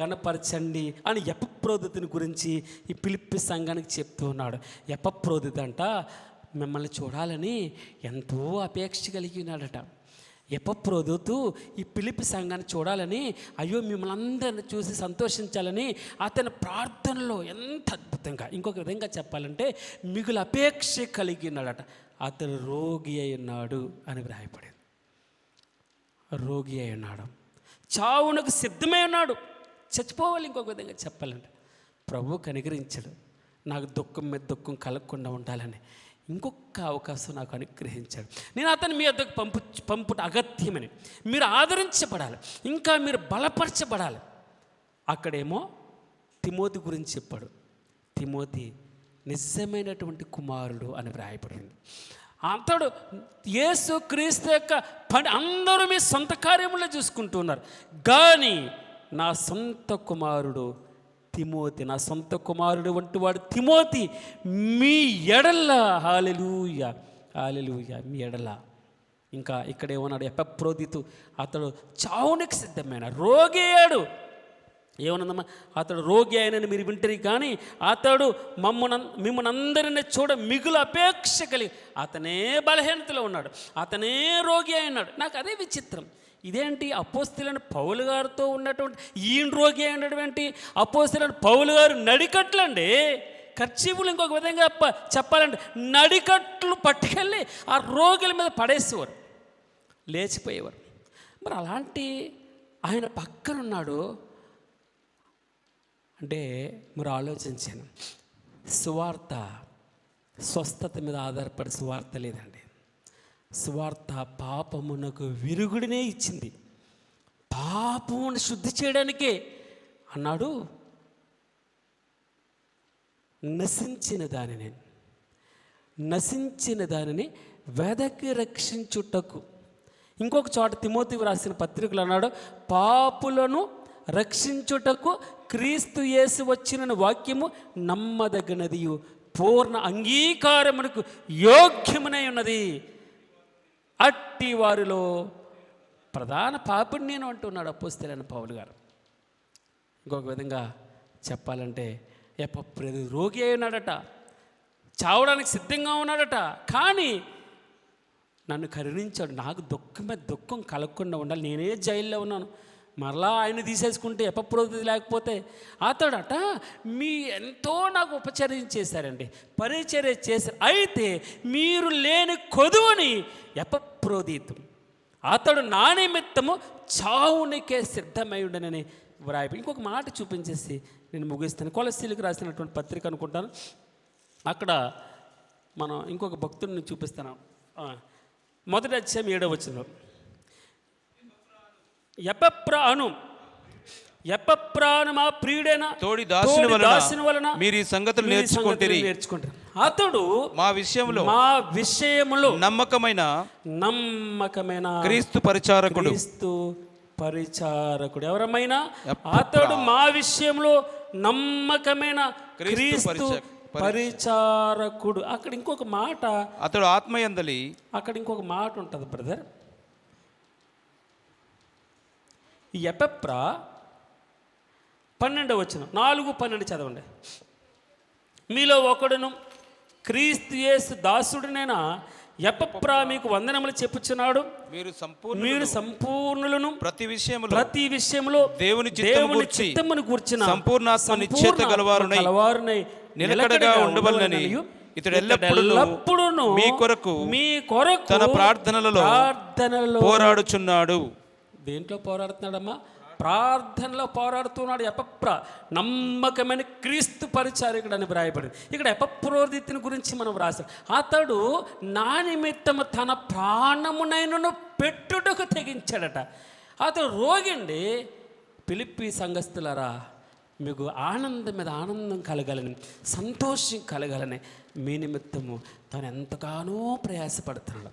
గణపరచండి అని ఎపఫ్రోదితుని గురించి ఈ ఫిలిప్పి సంఘానికి చెప్తూ ఉన్నాడు. ఎపఫ్రోదితు అంట మిమ్మల్ని చూడాలని ఎంతో అపేక్ష కలిగి ఉన్నాడట. ఎపఫ్రోదితు ఈ ఫిలిప్పి సంఘాన్ని చూడాలని, అయ్యో మిమ్మల్ని అందరిని చూసి సంతోషించాలని అతని ప్రార్థనలో ఎంత అద్భుతంగా, ఇంకొక విధంగా చెప్పాలంటే మిగులు అపేక్ష కలిగి ఉన్నాడట. అతను రోగి అయి ఉన్నాడు అని వ్రాయపడింది. రోగి అయి ఉన్నాడు, చావునకు సిద్ధమై ఉన్నాడు, చచ్చిపోవాలి. ఇంకొక విధంగా చెప్పాలంటే ప్రభు కనికరించాడు, నాకు దుఃఖం మీద దుఃఖం కలగకుండా ఉండాలని ఇంకొక అవకాశం నాకు అనుగ్రహించాడు. నేను అతను మీ వద్దకు పంపుట అగత్యమని, మీరు ఆదరించబడాలి, ఇంకా మీరు బలపరచబడాలి. అక్కడేమో తిమోతి గురించి చెప్పాడు. తిమోతి నిజమైనటువంటి కుమారుడు అని వ్రాయబడింది. అతడు యేసు క్రీస్తు యొక్క పని అందరూ మీ సొంత కార్యములో చూసుకుంటూ ఉన్నారు, కానీ నా సొంత కుమారుడు తిమోతి, నా సొంత కుమారుడు వంటి వాడు తిమోతి మీ ఎడల, హల్లెలూయా హల్లెలూయా, మీ ఎడల. ఇంకా ఇక్కడ ఏమన్నాడు, ఎపఫ్రోదితు అతడు చావునికి సిద్ధమైన రోగి అయ్యాడు. ఏమన్నదమ్మా, అతడు రోగి అయినని మీరు వింటారు, కానీ అతడు మిమ్మల్ని అందరినీ చూడ మిగులు అపేక్ష కలిగి, అతనే బలహీనతలో ఉన్నాడు, అతనే రోగి అయినాడు. నాకు అదే విచిత్రం. ఇదేంటి, అపోస్తలుడైన పౌలు గారితో ఉన్నటువంటి ఈయన రోగి అయినటువంటి ఏంటి? అపోస్తలుడైన పౌలు గారు నడికట్లండి, కర్చీపులు, ఇంకొక విధంగా చెప్పాలంటే నడికట్లు పట్టుకెళ్ళి ఆ రోగుల మీద పడేసేవారు, లేచిపోయేవారు. మరి అలాంటి ఆయన పక్కనున్నాడు అంటే మీరు ఆలోచించాను. సువార్త స్వస్థత మీద ఆధారపడి సువార్త లేదండి. సువార్త పాపమునకు విరుగుడినే ఇచ్చింది. పాపమును శుద్ధి చేయడానికే అన్నాడు. నశించిన దానిని వెదకి రక్షించుటకు. ఇంకొక చోట తిమోతికి రాసిన పత్రికలు అన్నాడు, పాపులను రక్షించుటకు క్రీస్తు యేసు వచ్చిన వాక్యము నమ్మదగినది, పూర్ణ అంగీకారమునకు యోగ్యమునై ఉన్నది. అట్టి వారిలో ప్రధాన పాపిని నేను అంటున్నాడు అపోస్తలుడైన పౌలు గారు. ఇంకొక విధంగా చెప్పాలంటే ఎపఫ్రోదితు రోగి అయి ఉన్నాడట, చావడానికి సిద్ధంగా ఉన్నాడట. కానీ నన్ను కరుణించాడు. నాకు దుఃఖం మీద దుఃఖం కలగకుండా ఉండాలి, నేనే జైల్లో ఉన్నాను, మరలా ఆయన తీసేసుకుంటే ఎపఫ్రోదితు లేకపోతే అతడట మీ ఎంతో నాకు ఉపచర్యం చేశారండి, పరిచర్య చేశారు. అయితే మీరు లేని కొదువని ఎపఫ్రోదితు అతడు నా నిమిత్తము చావునికే సిద్ధమై ఉండనని వ్రాయి. ఇంకొక మాట చూపించేసి నేను ముగిస్తాను. కొలస్సీలకు రాసినటువంటి పత్రిక అనుకుంటాను. అక్కడ మనం ఇంకొక భక్తుడిని చూపిస్తాను. 1వ అధ్యాయం 7వ వచనంలో ఎపఫ్రాను మా ప్రియుడైన తోడి దాసుని వలన మీరు ఈ సంగతులు నేర్చుకుంటారు. అతడు మా విషయములో నమ్మకమైన క్రీస్తు పరిచారకుడు. ఎవరమైనా అతడు మా విషయంలో నమ్మకమైన క్రీస్తు పరిచారకుడు. అక్కడ ఇంకొక మాట, అతడు ఆత్మయందలి. అక్కడ ఇంకొక మాట ఉంటుంది బ్రదర్. ఈ ఎపఫ్రా 12వ వచనం 4:12 చదవండి. మీలో ఒకడును క్రీస్తు యేసు దాసుడినైనా ఎపఫ్రా మీకు వందనములు చెప్పుచున్నాడు. మీరు సంపూర్ణులను ప్రతి విషయములో దేవుని చిత్తమును గూర్చిన సంపూర్ణాత్మ నిశ్చయత గలవారునై నిలకడగా ఉండవలెనని ఇతడు ఎల్లప్పుడూ మీ కొరకు తన ప్రార్థనలలో పోరాడుచున్నాడు. దేంట్లో పోరాడుతున్నాడమ్మా? ప్రార్థనలో పోరాడుతున్నాడు. ఎపఫ్రా నమ్మకమైన క్రీస్తు పరిచారకుడు అని వ్రాయబడింది. ఇక్కడ ఎపఫ్రోదితుని గురించి మనం రాశాం. అతడు నా నిమిత్తము తన ప్రాణమునైనను పెట్టుటకు తెగించాడట. అతడు రోగిండి. ఫిలిప్పీ సంఘస్థులారా, మీకు ఆనందం మీద ఆనందం కలగాలని, సంతోషం కలగాలని మీ నిమిత్తము తను ఎంతగానో ప్రయాసపడుతున్నాడు.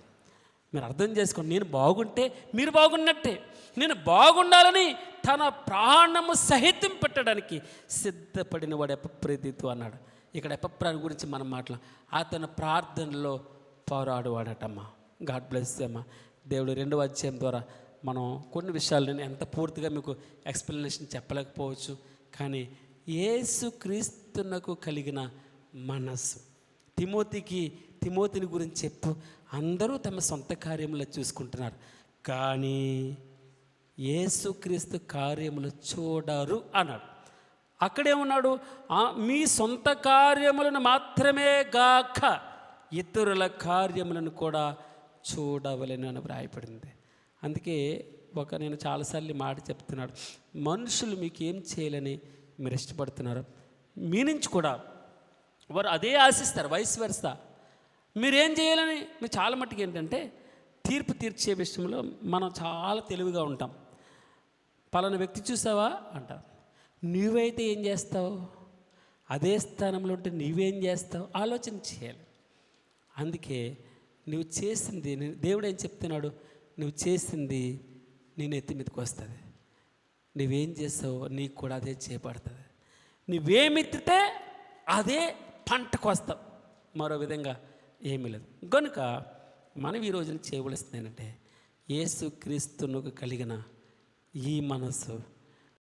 మీరు అర్థం చేసుకోండి. నేను బాగుంటే మీరు బాగున్నట్టే. నేను బాగుండాలని తన ప్రాణము సహితం పెట్టడానికి సిద్ధపడిన వాడు ఎపఫ్రోదితు అన్నాడు. ఇక్కడ ఎపఫ్రా గురించి మనం మాట్లాడాం. అతను ప్రార్థనలో పోరాడువాడటమ్మా. గాడ్ బ్లెస్ అమ్మా. దేవుడు 2వ అధ్యాయం ద్వారా మనం కొన్ని విషయాలు నేను ఎంత పూర్తిగా మీకు ఎక్స్ప్లెనేషన్ చెప్పలేకపోవచ్చు, కానీ యేసు క్రీస్తునకు కలిగిన మనస్సు. తిమోతిని గురించి చెప్పు. అందరూ తమ సొంత కార్యములు చూసుకుంటున్నారు, కానీ యేసుక్రీస్తు కార్యములు చూడరు అన్నాడు. అక్కడేమన్నాడు? మీ సొంత కార్యములను మాత్రమే గాక ఇతరుల కార్యములను కూడా చూడవలెను అని వ్రాయపడింది. అందుకే నేను చాలాసార్లు మాట చెప్తున్నాడు, మనుషులు మీకు ఏం చేయాలని మీరు ఇష్టపడుతున్నారు, మీ నుంచి కూడా వారు అదే ఆశిస్తారు. వయసు వరుస మీరేం చేయాలని మీరు చాలా మట్టుకు ఏంటంటే తీర్పు తీర్చే విషయంలో మనం చాలా తెలివిగా ఉంటాం. పలానా వ్యక్తి చూసావా అంటారు. నువ్వైతే ఏం చేస్తావు? అదే స్థానంలో ఉంటే నువ్వేం చేస్తావు ఆలోచన చేయాలి. అందుకే నువ్వు చేసింది, దేవుడు ఏం చెప్తున్నాడు, నువ్వు చేసింది నీ నెత్తి మీదకి వస్తుంది. నువ్వేం చేస్తావో నీకు కూడా అదే చేయబడుతుంది. నువ్వేమెత్తితే అదే పంటకు వస్తావు. మరో విధంగా ఏమీ లేదు. కనుక మనం ఈ రోజున చేయవలసింది ఏంటంటే యేసు క్రీస్తునకు కలిగిన ఈ మనస్సు